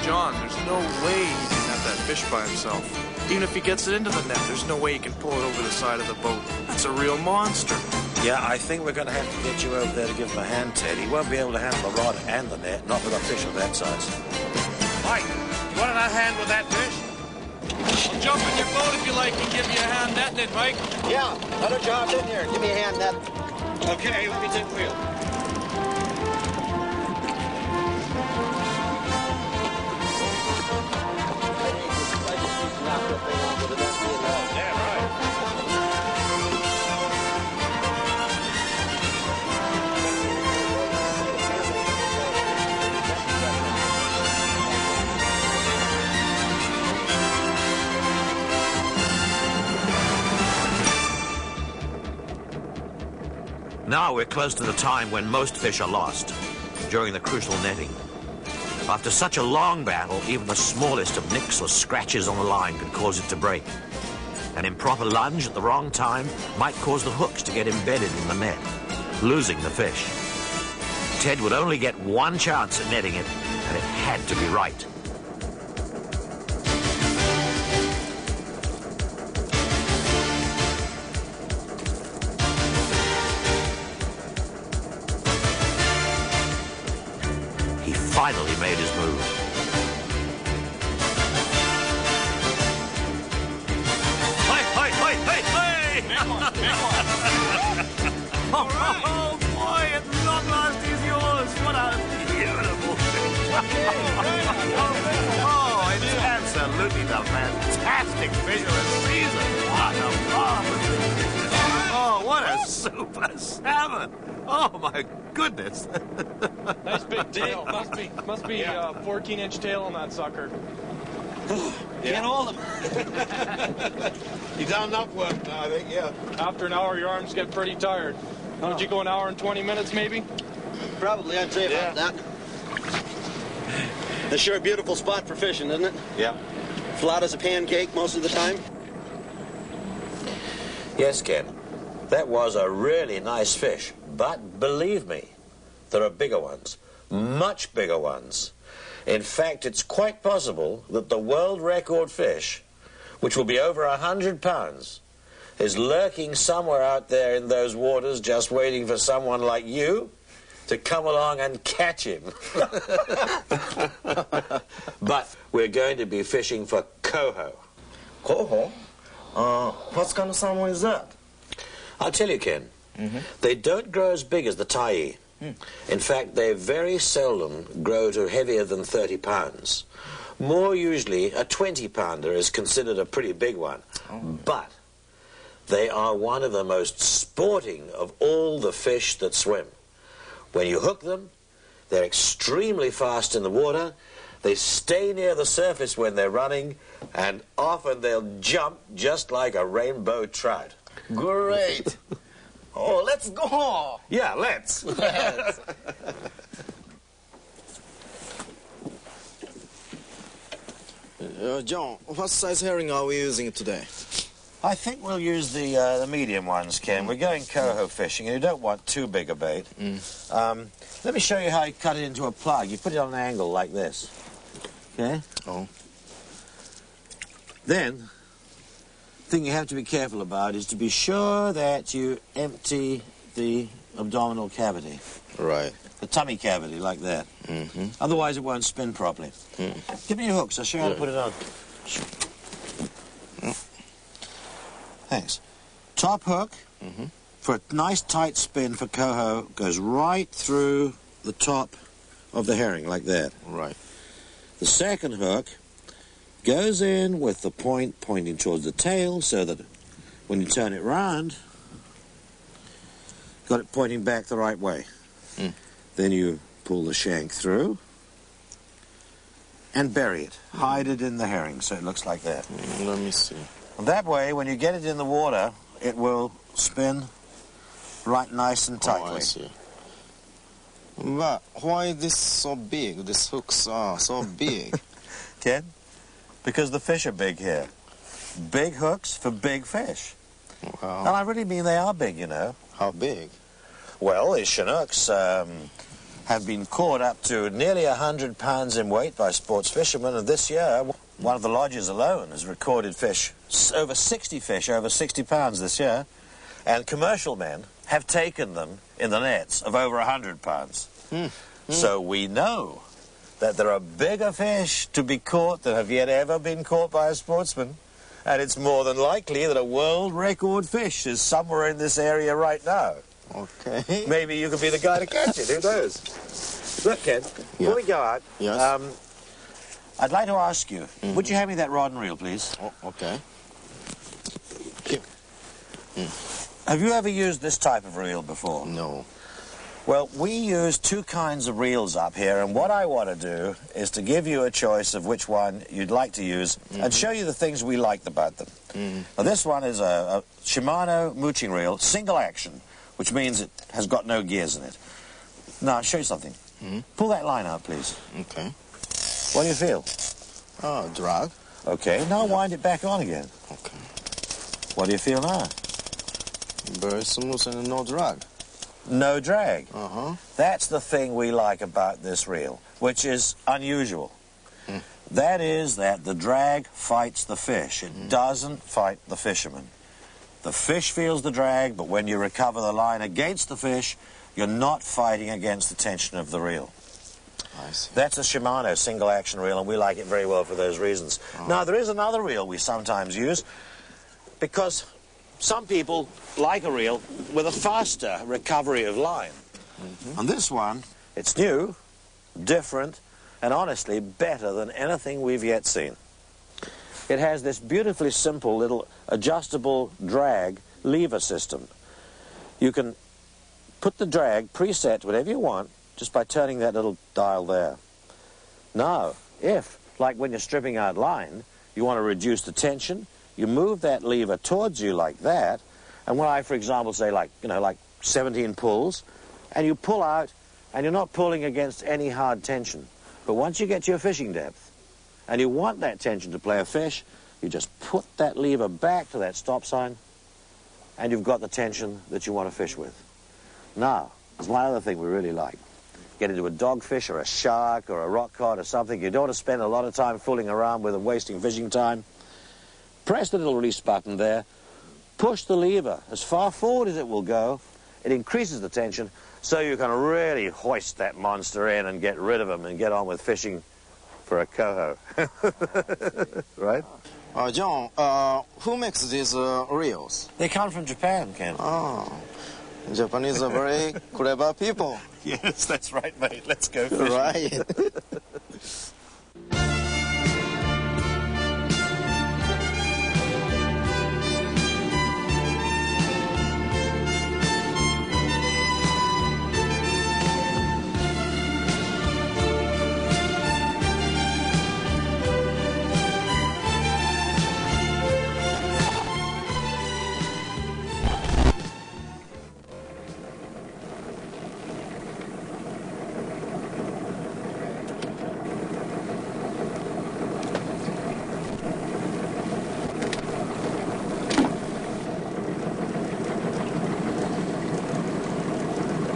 John, there's no way he can have that fish by himself. Even if he gets it into the net, there's no way he can pull it over the side of the boat. That's a real monster. Yeah, I think we're going to have to get you over there to give him a hand, Ted. He won't be able to handle the rod and the net, not with a fish of that size. Mike, you want a hand with that fish? I'll jump in your boat if you like and give me a hand netting it, Mike. Yeah, why don't you hop in here and give me a hand net? Okay, let me take the wheel. Yeah, right. Now we're close to the time when most fish are lost, during the crucial netting. After such a long battle, even the smallest of nicks or scratches on the line can cause it to break. An improper lunge at the wrong time might cause the hooks to get embedded in the net, losing the fish. Ted would only get one chance at netting it, and it had to be right. Finally made his move. Hey, hey, hey, hey, hey! Big one, big one. Oh, boy, at long last he's yours. What a beautiful fish. Oh, it's absolutely the fantastic fish of the season. What a marvelous. Oh, what a super salmon. Oh, my goodness. Nice big tail. Must be 14-inch tail on that sucker. Can't hold him. He's on enough work now, I think, yeah. After an hour, your arms get pretty tired. Would you go an hour and 20 minutes, maybe? Probably, I'd say about that. It's sure a beautiful spot for fishing, isn't it? Yeah. Flat as a pancake most of the time. Yes, Ken. That was a really nice fish. But believe me, there are bigger ones. Much bigger ones. In fact, it's quite possible that the world record fish, which will be over 100 pounds, is lurking somewhere out there in those waters just waiting for someone like you to come along and catch him. But we're going to be fishing for coho. Coho? What kind of salmon is that? I'll tell you, Ken. They don't grow as big as the tai. In fact, they very seldom grow to heavier than 30 pounds. More usually, a 20-pounder is considered a pretty big one. But they are one of the most sporting of all the fish that swim. When you hook them, they're extremely fast in the water. They stay near the surface when they're running, and often they'll jump just like a rainbow trout. Great. Oh, let's go. Yeah, let's. John, what size herring are we using today? I think we'll use the medium ones, Ken. We're going coho fishing, and you don't want too big a bait. Let me show you how you cut it into a plug. You put it on an angle like this. Okay? Oh. Then, the thing you have to be careful about is to be sure that you empty the abdominal cavity. Right. The tummy cavity, like that. Otherwise, it won't spin properly. Give me your hooks. I'll show you how to put it on. Thanks. Top hook, for a nice tight spin for coho, goes right through the top of the herring, like that. Right. The second hook goes in with the point pointing towards the tail, so that when you turn it round, you've got it pointing back the right way. Then you pull the shank through and bury it. Hide it in the herring so it looks like that. Let me see. That way, when you get it in the water, it will spin right nice and tightly. Oh, I see. But why is this so big? These hooks are so big. Ken? Because the fish are big here. Big hooks for big fish. Wow. And I really mean they are big, you know. How big? Well, the Chinooks, have been caught up to nearly 100 pounds in weight by sports fishermen, and this year one of the lodges alone has recorded fish, over 60 fish, over 60 pounds this year, and commercial men have taken them in the nets of over 100 pounds. So we know that there are bigger fish to be caught than have yet ever been caught by a sportsman, and it's more than likely that a world record fish is somewhere in this area right now. Okay. Maybe you could be the guy to catch it, who knows? Look, Ken, before we go out, Yes. I'd like to ask you, would you hand me that rod and reel, please? Oh, okay. Have you ever used this type of reel before? No. Well, we use two kinds of reels up here, and what I want to do is to give you a choice of which one you'd like to use and show you the things we liked about them. Now, this one is a Shimano mooching reel, single action, which means it has got no gears in it. Now, I'll show you something. Pull that line out, please. Okay. What do you feel? Oh, drag. Okay, now wind it back on again. Okay. What do you feel now? Very smooth and no drag. No drag. Uh-huh. That's the thing we like about this reel, which is unusual. That is that the drag fights the fish. It doesn't fight the fisherman. The fish feels the drag, but when you recover the line against the fish, you're not fighting against the tension of the reel. I see. That's a Shimano single action reel, and we like it very well for those reasons. Now, there is another reel we sometimes use because some people like a reel with a faster recovery of line. And this one, it's new, different, and honestly better than anything we've yet seen. It has this beautifully simple little adjustable drag lever system. You can put the drag preset whatever you want just by turning that little dial there. Now, if, like when you're stripping out line, you want to reduce the tension, you move that lever towards you like that, and when I, for example, say like 17 pulls, and you pull out, and you're not pulling against any hard tension. But once you get to your fishing depth, and you want that tension to play a fish, you just put that lever back to that stop sign, and you've got the tension that you want to fish with. Now, there's one other thing we really like. Get into a dogfish or a shark or a rock cod or something. You don't want to spend a lot of time fooling around with and wasting fishing time. Press the little release button there. Push the lever as far forward as it will go. It increases the tension, so you can really hoist that monster in and get rid of him and get on with fishing for a coho. Right? John, who makes these reels? They come from Japan, Ken. Oh, Japanese are very clever people. Yes, that's right, mate. Let's go fishing. Right.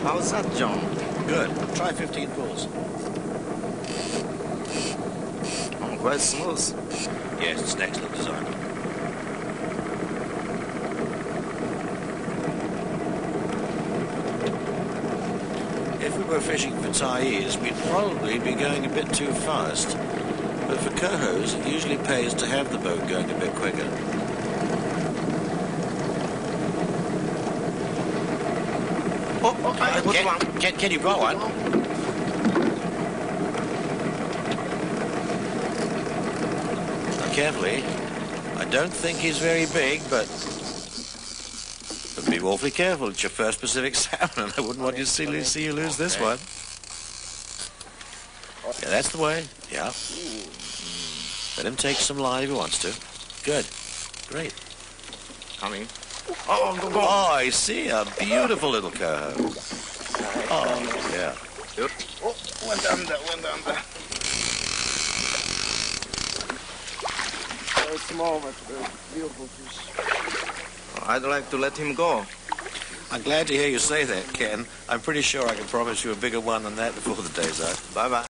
How's that, John? Good. Try 15 pulls. Oh, quite smooth. Yes, it's an excellent design. If we were fishing for tyes, we'd probably be going a bit too fast. But for cohos, it usually pays to have the boat going a bit quicker. Oh, I put one. Can you got one? Now, carefully. I don't think he's very big, but be awfully careful. It's your first Pacific salmon. I wouldn't want you to see you lose this one. Yeah, that's the way. Yeah. Let him take some line if he wants to. Good. Great. Coming. Oh, go. Oh, I see. A beautiful little coho. Oh, yeah. Oh, went under. Very small, but very beautiful fish. I'd like to let him go. I'm glad to hear you say that, Ken. I'm pretty sure I can promise you a bigger one than that before the day's out. Bye-bye.